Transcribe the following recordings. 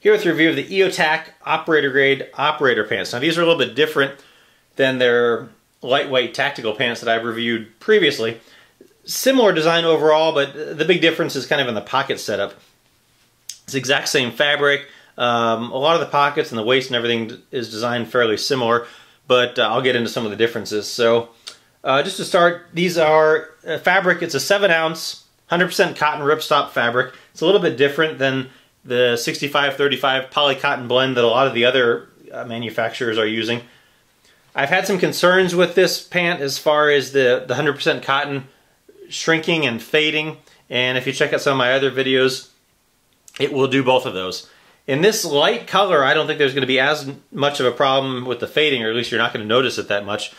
Here with a review of the EOTAC operator grade operator pants. Now these are a little bit different than their lightweight tactical pants that I've reviewed previously. Similar design overall, but the big difference is kind of in the pocket setup. It's the exact same fabric. A lot of the pockets and the waist and everything is designed fairly similar, but I'll get into some of the differences. So just to start, these are fabric. It's a 7-ounce, 100% cotton ripstop fabric. It's a little bit different than the 65-35 poly cotton blend that a lot of the other manufacturers are using. I've had some concerns with this pant as far as the 100% cotton shrinking and fading, and if you check out some of my other videos, it will do both of those. In this light color, I don't think there's going to be as much of a problem with the fading, or at least you're not going to notice it that much,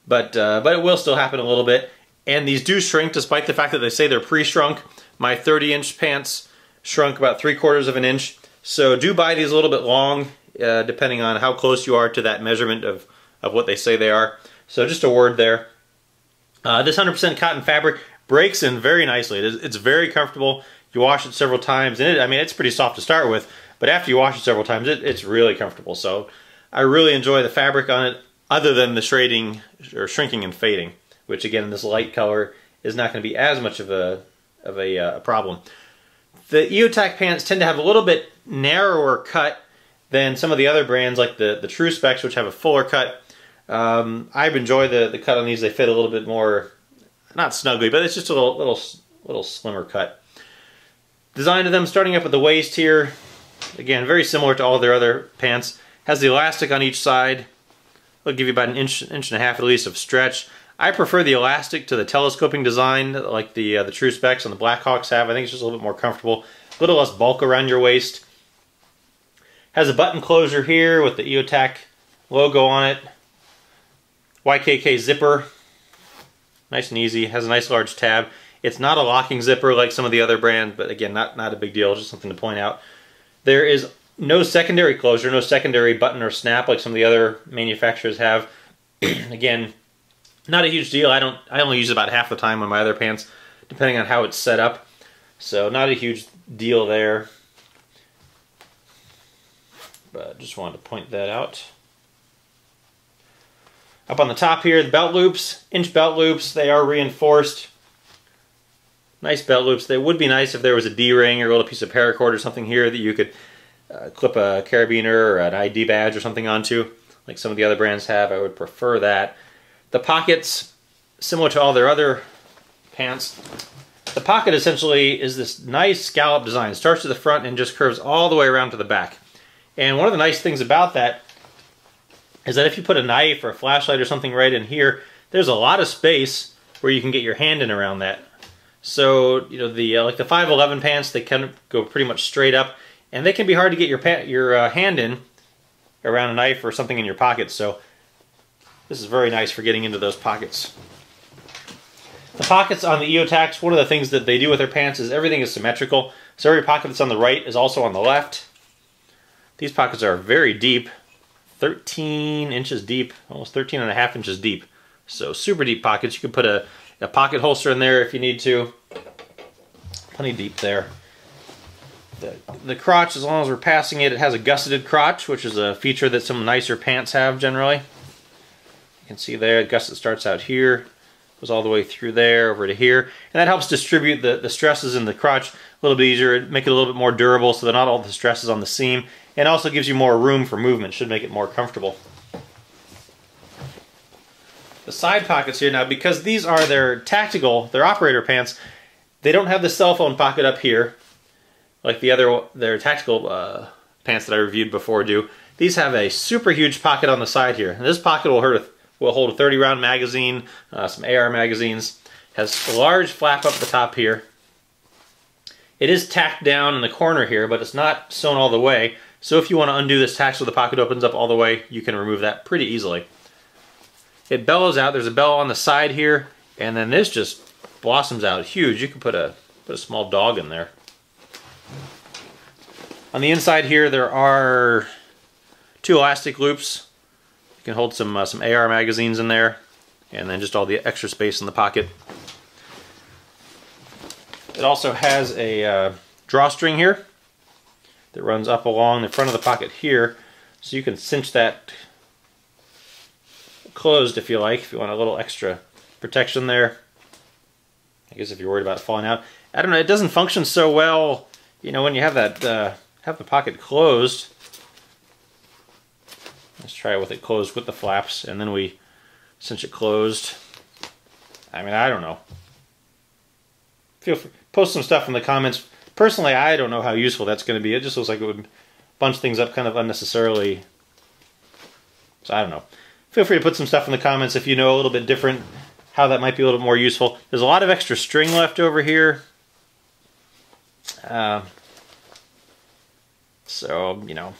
but it will still happen a little bit. And these do shrink despite the fact that they say they're pre-shrunk. My 30-inch pants shrunk about 3/4 of an inch, so do buy these a little bit long, depending on how close you are to that measurement of what they say they are. So just a word there. This 100% cotton fabric breaks in very nicely. It's very comfortable. You wash it several times, and I mean, it's pretty soft to start with, but after you wash it several times, it's really comfortable. So I really enjoy the fabric on it, other than the shading or shrinking and fading, which again in this light color is not going to be as much of a problem. The EOTAC pants tend to have a little bit narrower cut than some of the other brands, like the True Specs, which have a fuller cut. I've enjoyed the cut on these. They fit a little bit more, not snugly, but it's just a little slimmer cut. Design of them, starting up at the waist here, again, very similar to all their other pants. Has the elastic on each side. It'll give you about an inch and a half at least of stretch. I prefer the elastic to the telescoping design like the True Specs and the Blackhawks have. I think it's just a little bit more comfortable. A little less bulk around your waist. Has a button closure here with the EOTAC logo on it. YKK zipper. Nice and easy. Has a nice large tab. It's not a locking zipper like some of the other brands, but again, not a big deal, just something to point out. There is no secondary closure, no secondary button or snap like some of the other manufacturers have. Again, not a huge deal. I only use it about half the time on my other pants, depending on how it's set up. So not a huge deal there. But just wanted to point that out. Up on the top here, the belt loops, inch belt loops, they are reinforced. Nice belt loops. They would be nice if there was a D-ring or a little piece of paracord or something here that you could clip a carabiner or an ID badge or something onto, like some of the other brands have. I would prefer that. The pockets, similar to all their other pants, the pocket essentially is this nice scallop design. It starts at the front and just curves all the way around to the back. And one of the nice things about that is that if you put a knife or a flashlight or something right in here, there's a lot of space where you can get your hand in around that. So, you know, like the 511 pants, they kind of go pretty much straight up, and they can be hard to get your hand in around a knife or something in your pocket. So this is very nice for getting into those pockets. The pockets on the EOTACs, one of the things that they do with their pants is everything is symmetrical. So every pocket that's on the right is also on the left. These pockets are very deep, 13 inches deep, almost 13.5 inches deep. So super deep pockets. You can put a pocket holster in there if you need to. Plenty deep there. The crotch, as long as we're passing it, it has a gusseted crotch, which is a feature that some nicer pants have generally. You can see there, the gusset starts out here, goes all the way through there, over to here. And that helps distribute the stresses in the crotch a little bit easier, make it a little bit more durable so that not all the stress is on the seam. And also gives you more room for movement, should make it more comfortable. The side pockets here now, because these are their operator pants, they don't have the cell phone pocket up here like their tactical pants that I reviewed before do. These have a super huge pocket on the side here. And this pocket will hold a 30-round magazine, some AR magazines. Has a large flap up the top here. It is tacked down in the corner here, but it's not sewn all the way. So if you want to undo this tack so the pocket opens up all the way, you can remove that pretty easily. It bellows out. There's a bellow on the side here, and then this just blossoms out huge. You can put a small dog in there. On the inside here, there are 2 elastic loops. You can hold some AR magazines in there, and then just all the extra space in the pocket. It also has a drawstring here. that runs up along the front of the pocket here, so you can cinch that closed if you like, if you want a little extra protection there. I guess if you're worried about it falling out. I don't know, it doesn't function so well, you know, when you have that have the pocket closed. Let's try it with it closed with the flaps, and then we cinch it closed. I mean, I don't know. Feel free, post some stuff in the comments. Personally, I don't know how useful that's going to be. It just looks like it would bunch things up kind of unnecessarily. So I don't know. Feel free to put some stuff in the comments if you know a little bit different, how that might be a little bit more useful. There's a lot of extra string left over here. So, you know,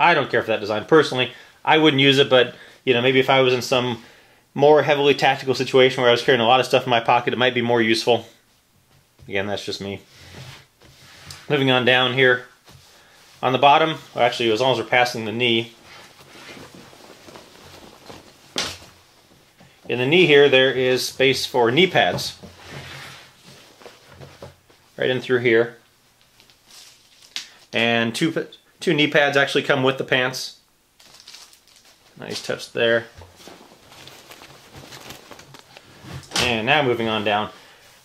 I don't care for that design. Personally, I wouldn't use it, but, you know, maybe if I was in some more heavily tactical situation where I was carrying a lot of stuff in my pocket, it might be more useful. Again, that's just me. Moving on down here. On the bottom, well, actually, as long as we're passing the knee, in the knee here, there is space for knee pads. Right in through here. And two knee pads actually come with the pants. Nice touch there. And now moving on down.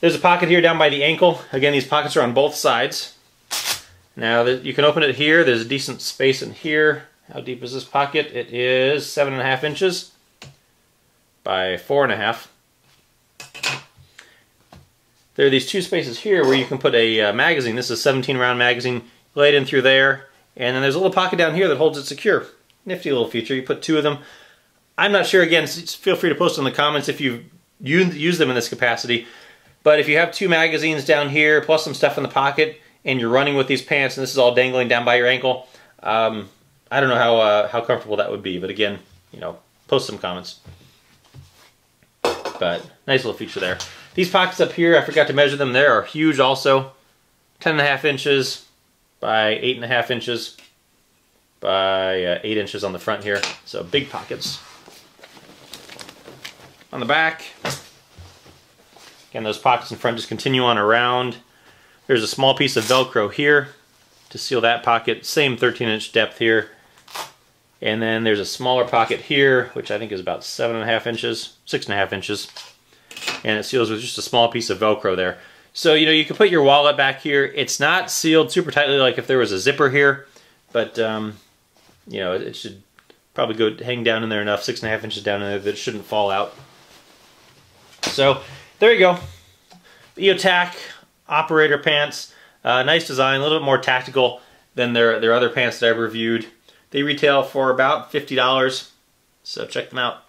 There's a pocket here down by the ankle. Again, these pockets are on both sides. Now you can open it here. There's a decent space in here. How deep is this pocket? It is 7.5 inches by 4.5. There are these two spaces here where you can put a magazine. This is a 17 round magazine. Lay it in through there. And then there's a little pocket down here that holds it secure. Nifty little feature. You put two of them. I'm not sure, again, feel free to post in the comments if you use them in this capacity. But if you have two magazines down here, plus some stuff in the pocket, and you're running with these pants, and this is all dangling down by your ankle, I don't know how comfortable that would be. But again, you know, post some comments. But nice little feature there. These pockets up here, I forgot to measure them. They are huge also. 10.5 inches by 8.5 inches by 8 inches on the front here. So big pockets. On the back, again, those pockets in front just continue on around. There's a small piece of Velcro here to seal that pocket. Same 13-inch depth here. And then there's a smaller pocket here, which I think is about 7.5 inches, 6.5 inches. And it seals with just a small piece of Velcro there. So, you know, you can put your wallet back here. It's not sealed super tightly like if there was a zipper here. But, you know, it should probably go hang down in there enough, 6.5 inches down in there, that it shouldn't fall out. So, there you go. EOTAC operator pants. Nice design, a little bit more tactical than their other pants that I've reviewed. They retail for about $50, so check them out.